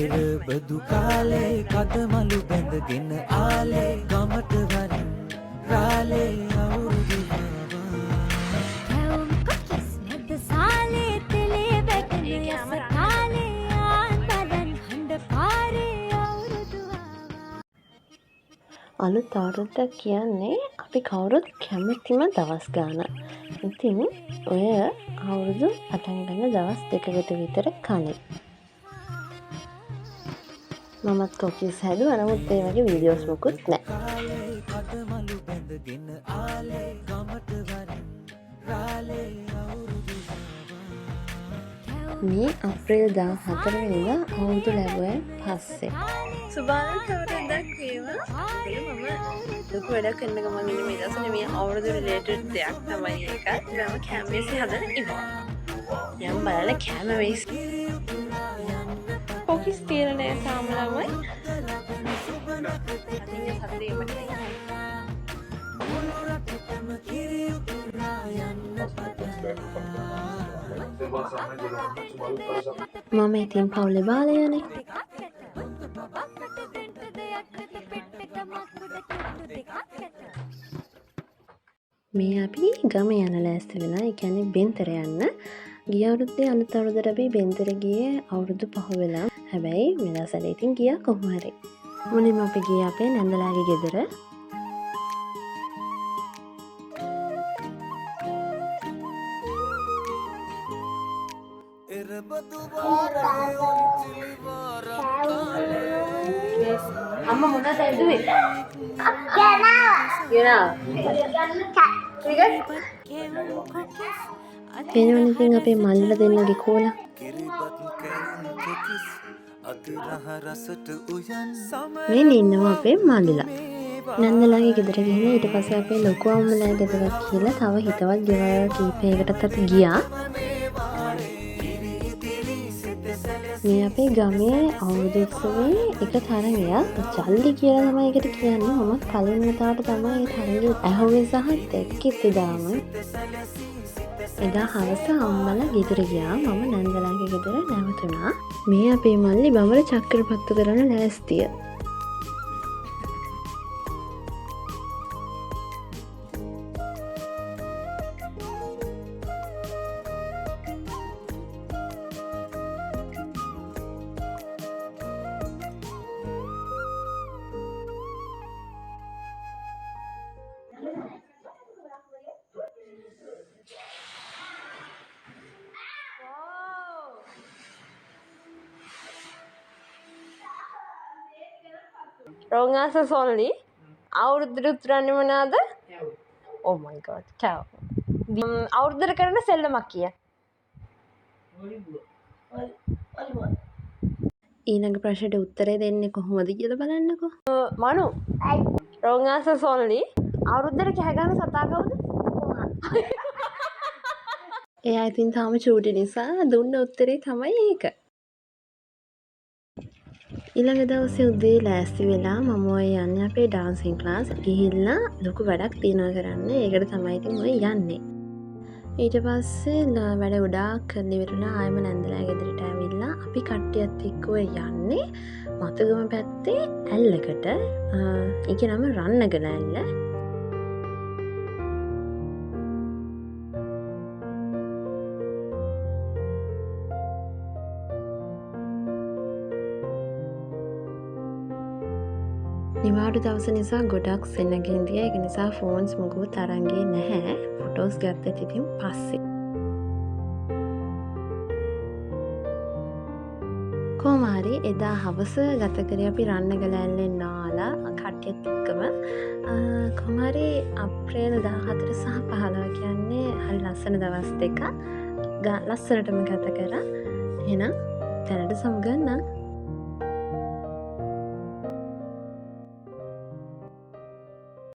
එරබදු කාලේ කදමලු බැඳගෙන ආලේ ගමට වරින් රාලේ අවුරුදු හැවුම් කොකිස් නැද්ද සාලේ තෙලේ වැටෙන යස කාලේ ආන් බදන් හඬ පාරේ අවුරුදු අලුත් අවුරුද්දක් කියන්නේ අපි කවුරුත් කැමතිම දවස් ගාන. ඉතින් ඔය අවුරුදු පටන් ගන්න දවස් දෙකකට විතර කලින් මමත් කොකිස් හැදුවා. නමුත් ඒ වගේ වීඩියෝස් මොකුත් නැහැ. කදමලු බැඳගෙන ආලේ ගමට වරින් රාලේ අවුරුදු මේ අප්‍රේල් 14 වෙනිදා අවුරුදු ලැබුවෙන් පස්සේ සුබානත් අවුරුද්දක් වේවා. මම ලොකු වැඩක් කරන්න ගමන් ඉන්නේ මේ දවස්වල. මේ අවුරුදු රිලේටඩ් දෙයක් තමයි ඒක. මම කැමරේස් හදන ඉන්නවා. යම් බලන්න කැමරේස් කොකිස් తీරනේ තාම ළමයි. අදින්න සතරේ මට මම ඉතින් පවුලේ බාලයනේ. මේ අපි ගම යන ලෑස්ති වෙලා. ඒ කියන්නේ බෙන්තර යන්න. ගිය අවුරුද්දේ අලුත් අවුරුද්දට අපි බෙන්තර ගියේ අවුරුදු 5 වෙලා. හැබැයි මේ දවස්වල ඉතින් ගියා කොහොම හරි. මුලින්ම අපි ගියේ අපේ නැන්දලාගේ ගෙදර. අම්මා මොනවද ඇදුවේ? පේනවනේ ඉතින් අපේ මල්ලිලා දෙන්නගේ කෝලා. මේ ඉන්නවා අපේ මල්ලිලා. නන්දලාගේ ගෙදර ගිහින් ඊට පස්සේ අපේ ලොකු අම්මලා ගෙදරට කියලා තව හිතවත් ගෙවල් කීපයකටත් අපි ගියා. මේ අපේ ගමේ අවුරුදු උත්සවයේ එක තරගයක් ජල්ලි කියලා තමයි ඒකට කියන්නේ. මම කලින් වතාවට තමයි ඒ තරගය ඇහුවේ සහ දැක්කෙත් එදාම. එදා හවස අම්මලා ගෙදර ගියා. මම නන්දලාගේ ගෙදර නැවතුණා. මේ අපේ මල්ලි බඹර චක්‍රපත්තු කරන ලෑස්තිය. Wrong answer only. අවුරුද්දට උත්තරන්නේ මොනවාද? Oh my god. කව. අවුරුද්දට කරන සෙල්ලමක් කිය. ඊළඟ ප්‍රශ්නෙට උත්තරේ දෙන්නේ කොහොමද කියලා බලන්නකෝ. මනු. Wrong answer only. අවුරුද්දට කෑ ගන්න සතා කවුද? එයා ඉතින් තාම චූටි නිසා දුන්න උත්තරේ තමයි ඒක. ඊළඟ දවසේ උදේ ලෑස්ති වෙලා මම ඔය යන්නේ අපේ ඩාන්සින් ක්ලාස්. ගිහිල්ලා ලොකු වැඩක් තියනවා කරන්න. ඒකට තමයි ඉතින් ඔය යන්නේ. ඊට පස්සේ වැඩ ගොඩාක් කරලා ඉවරලා ආයෙම නැන්දලා ගෙදරට ඇවිල්ලා අපි කට්ටියත් එක්ක ඔය යන්නේ මතුගම පැත්තේ ඇල්ලකට. ඒකේ නම රන්නගල ඇල්ල. නිවාඩු දවස නිසා ගොඩක් සෙනග හින්දිය. ඒක නිසා ෆෝන්ස් මොකුත් අරන් ගියේ නැහැ. ෆොටෝස් ගත්තත් ඉතින් පස්සේ. කොහොම හරි එදා හවස ගත කරේ අපි රන්නගල ඇල්ලේ නාලා කට්ටියත් එක්කම. කොහොම හරි අප්‍රේල් 14 සහ 15 කියන්නේ හරි ලස්සන දවස් දෙක. ලස්සනටම ගත කරා. එහෙනම් දැනට සමුගන්නම්.